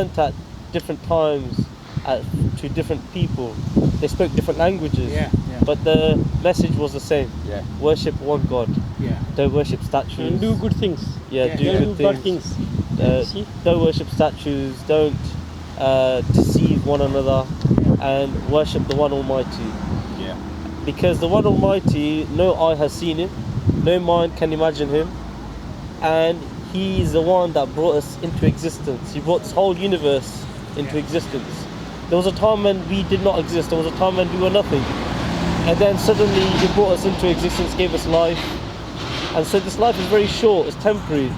sent at different times to different people. They spoke different languages, but the message was the same. Worship one God. Don't worship statues. And do good things. Do good bad things. See? Don't worship statues. Don't deceive one another, and worship the One Almighty. Because the One Almighty, no eye has seen Him, no mind can imagine Him, and He is the one that brought us into existence. He brought this whole universe into existence. There was a time when we did not exist. There was a time when we were nothing, and then suddenly He brought us into existence, gave us life. And so this life is very short. It's temporary.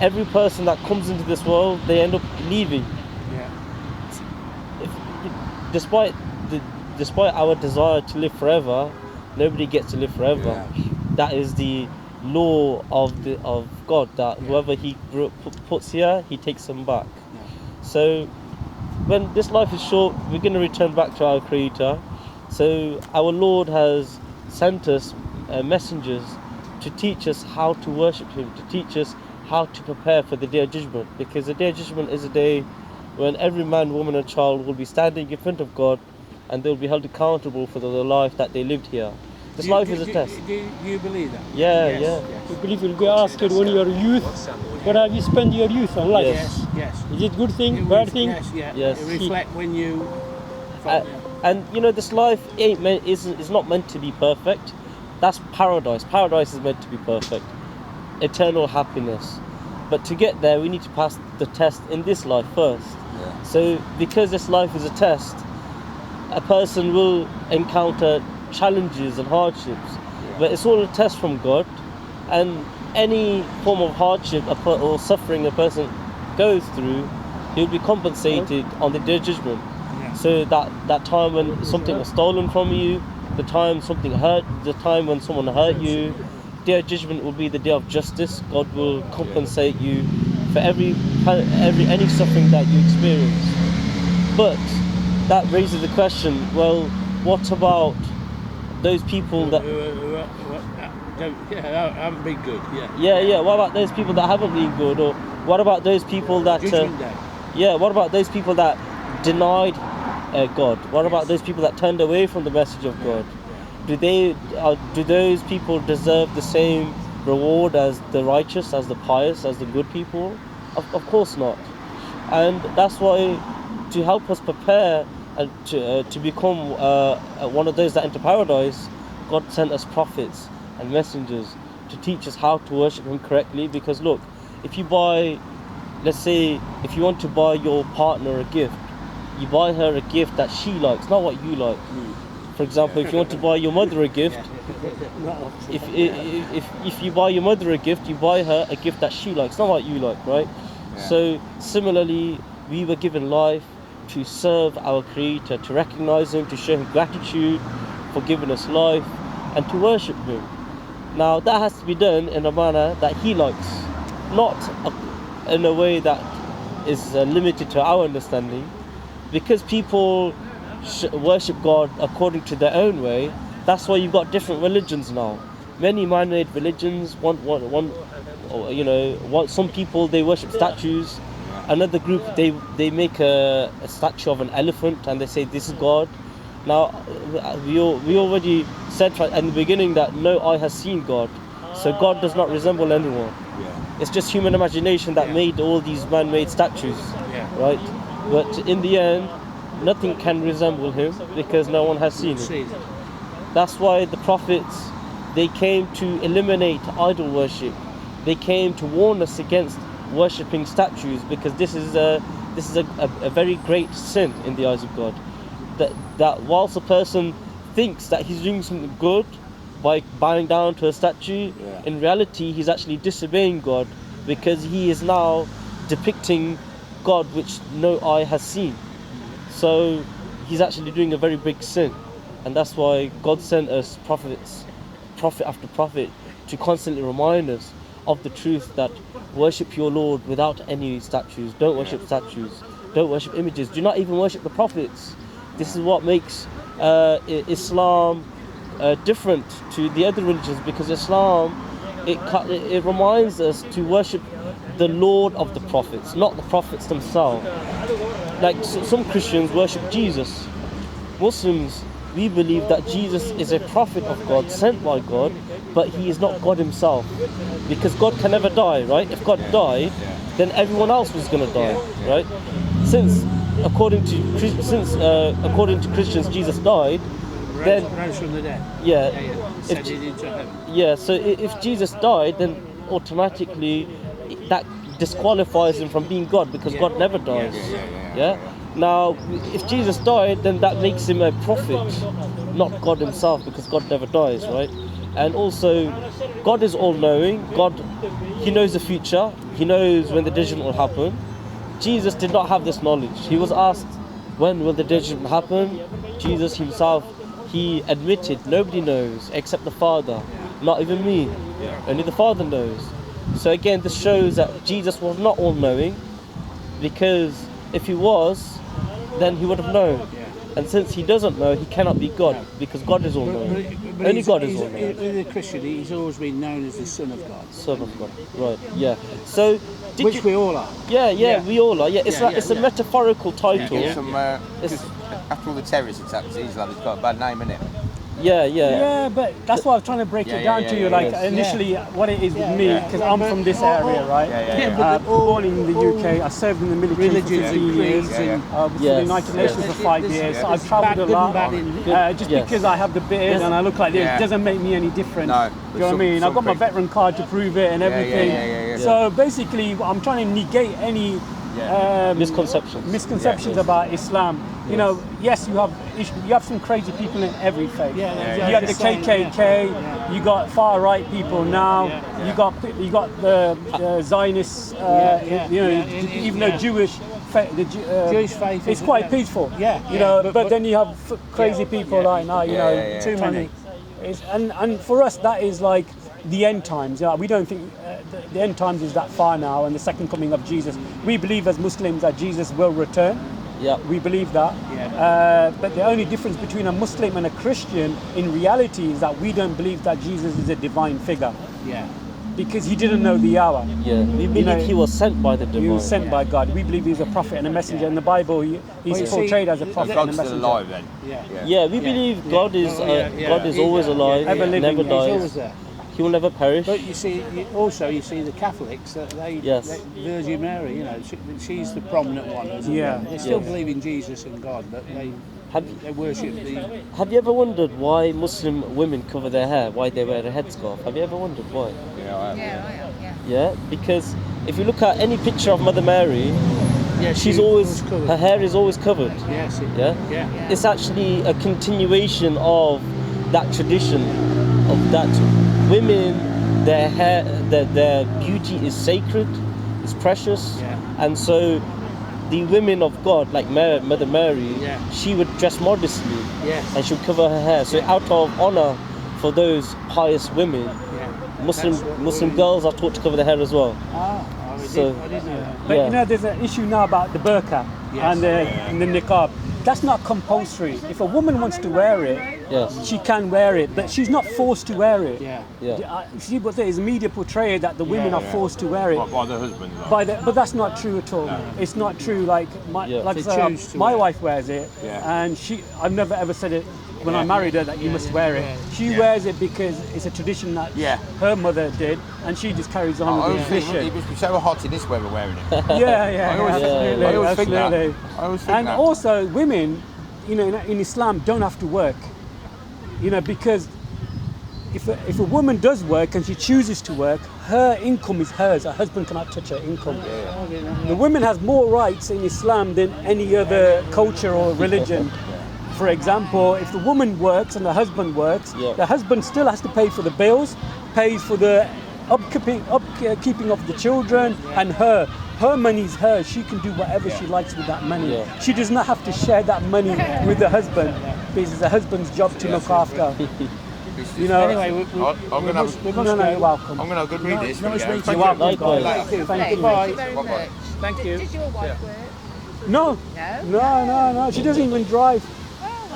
Every person that comes into this world, they end up leaving. Despite our desire to live forever, nobody gets to live forever. That is the law of God, that whoever He puts here, He takes them back. So when this life is short, we're going to return back to our Creator. So our Lord has sent us messengers to teach us how to worship Him, to teach us how to prepare for the Day of Judgment, because the Day of Judgment is a day when every man, woman and child will be standing in front of God, and they'll be held accountable for the life that they lived here. This life is a test. Do you believe that? Yeah. You believe you'll be asked when you're youth, what have you spent your youth on life? Yes. Is it good thing, bad thing? Yes. You reflect when you... And this life is not meant to be perfect. That's paradise. Paradise is meant to be perfect. Eternal happiness. But to get there, we need to pass the test in this life first. So because this life is a test, a person will encounter challenges and hardships, but it's all a test from God, and any form of hardship or suffering a person goes through, he'll be compensated on the Day of Judgment. So that time when something was stolen from you, the time something hurt, the time when someone hurt you, Day of Judgment will be the day of justice. God will compensate you for any suffering that you experience. But that raises the question, well, what about those people that haven't been good? What about those people that haven't been good? Or what about those people that what about those people that denied God? What about those people that turned away from the message of God? Do those people deserve the same reward as the righteous, as the pious, as the good people? Of course not. And that's why, to help us prepare and to become one of those that enter paradise, God sent us prophets and messengers to teach us how to worship Him correctly. Because look, if you want to buy your partner a gift, you buy her a gift that she likes, not what you like. For example, if you want to buy your mother a gift, if you buy your mother a gift, you buy her a gift that she likes, not what you like, right? So similarly, we were given life to serve our Creator, to recognize Him, to show Him gratitude for giving us life, and to worship Him. Now that has to be done in a manner that He likes, not in a way that is limited to our understanding. Because people worship God according to their own way, that's why you've got different religions now. Many man-made religions. Some people, they worship statues. Another group, they make a statue of an elephant and they say this is God. Now we already said in the beginning that no eye has seen God, so God does not resemble anyone. It's just human imagination that made all these man-made statues, right? But in the end, nothing can resemble Him because no one has seen Him. That's why the prophets, they came to eliminate idol worship. They came to warn us against worshipping statues, because this is a very great sin in the eyes of God. That whilst a person thinks that he's doing something good by bowing down to a statue, in reality he's actually disobeying God, because he is now depicting God which no eye has seen. So he's actually doing a very big sin. And that's why God sent us prophets, prophet after prophet, to constantly remind us of the truth that worship your Lord without any statues. Don't worship statues. Don't worship images. Do not even worship the prophets. This is what makes Islam different to the other religions, because Islam, it reminds us to worship the Lord of the prophets, not the prophets themselves. Like some Christians worship Jesus. Muslims, we believe that Jesus is a prophet of God, sent by God, but he is not God himself. Because God can never die, right? If God died, then everyone else was going to die, right? Since according to Christians, Jesus died, then rose from the dead. Yeah. Ascended into heaven. Yeah, so if Jesus died, then automatically that disqualifies him from being God, because God never dies. Yeah. Now, if Jesus died, then that makes him a prophet, not God himself, because God never dies, right? And also, God is all-knowing. God, he knows the future. He knows when the judgment will happen. Jesus did not have this knowledge. He was asked, when will the judgment happen? Jesus himself, he admitted, nobody knows except the Father, not even me. Only the Father knows. So again, this shows that Jesus was not all-knowing, because if he was, then he would have known. And since he doesn't know, he cannot be God, because God is all-knowing. Only God is all-knowing. With a Christian, he's always been known as the Son of God. Son of God, right, yeah. So, Which we all are. Yeah, we all are. Yeah, it's a metaphorical title. After all the terrorist attacks, Islam has got a bad name, innit? Yeah, but that's why I'm trying to break it down to you. Like initially, what it is with me, because I'm from this area, right? Born in the UK, I served in the military for 15 years, for the United Nations for 5 years. So I've travelled a lot. Just because I have the beard and I look like this doesn't make me any different. No, you know what I mean? I've got my veteran card to prove it and everything. So basically, I'm trying to negate any misconceptions about Islam. You know, yes, you have some crazy people in every faith. You got the KKK, you got far right people now. You got the Zionists. You know, even though Jewish faith is quite peaceful. You know, but then you have crazy people like now. You know, too many. And for us, that is like the end times. We don't think the end times is that far now, and the second coming of Jesus. We believe as Muslims that Jesus will return. We believe that. But the only difference between a Muslim and a Christian in reality is that we don't believe that Jesus is a divine figure. Because he didn't know the hour. We believe he was sent by the divine. He was sent by God. We believe he's a prophet and a messenger. In the Bible, he's portrayed as a prophet and a messenger. Alive, then. We believe God is always alive, ever living, never He's dies. always there. He will never perish. But you see, you see the Catholics, they Virgin Mary, you know, she's the prominent one. They still believe in Jesus and God, but they worship the... Have you ever wondered why Muslim women cover their hair, why they wear a headscarf? Have you ever wondered why? I have. Yeah, because if you look at any picture of Mother Mary, she's always her hair is always covered. Yes. It's actually a continuation of that tradition, of that women, their hair, their beauty is sacred, it's precious, and so the women of God, like Mother Mary, she would dress modestly, and she would cover her hair. So out of honor for those pious women, Muslim girls are taught to cover their hair as well. But you know, there's an issue now about the burqa and the niqab. That's not compulsory. If a woman wants to wear it, she can wear it, but she's not forced to wear it. See, but there is media portrayal that the women are forced to wear it By the husband. but that's not true at all. No. It's not true. Like my wife wears it, and I've never ever said it when I married her that you must wear it. She wears it because it's a tradition that her mother did, and she just carries on with the tradition. It must be so hot in this weather wearing it. I always think that. And also, women, you know, in Islam don't have to work. You know, because if a woman does work and she chooses to work, her income is hers. Her husband cannot touch her income. The woman has more rights in Islam than any other culture or religion. For example, if the woman works and the husband works, the husband still has to pay for the bills, pays for the upkeeping of the children, and her money is hers. She can do whatever she likes with that money. She does not have to share that money with the husband, because it's the husband's job to look after. You know. Anyway, you're welcome. I'm going to have a good read this. You're welcome. Thank you. Bye. Thank you. Does your wife work? No. She doesn't even drive.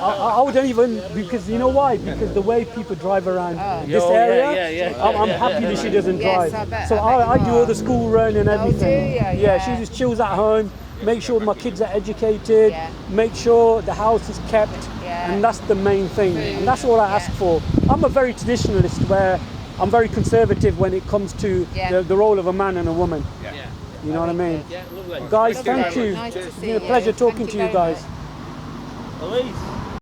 I wouldn't even, because you know why? Because the way people drive around this area, I'm happy that she doesn't drive. So I do all the school run and everything. She just chills at home, make sure my kids are educated, make sure the house is kept, and that's the main thing. And that's all I ask for. I'm a very traditionalist where I'm very conservative when it comes to the role of a man and a woman. You know what I mean? Guys, thank you. It's been a pleasure talking to you guys. Always.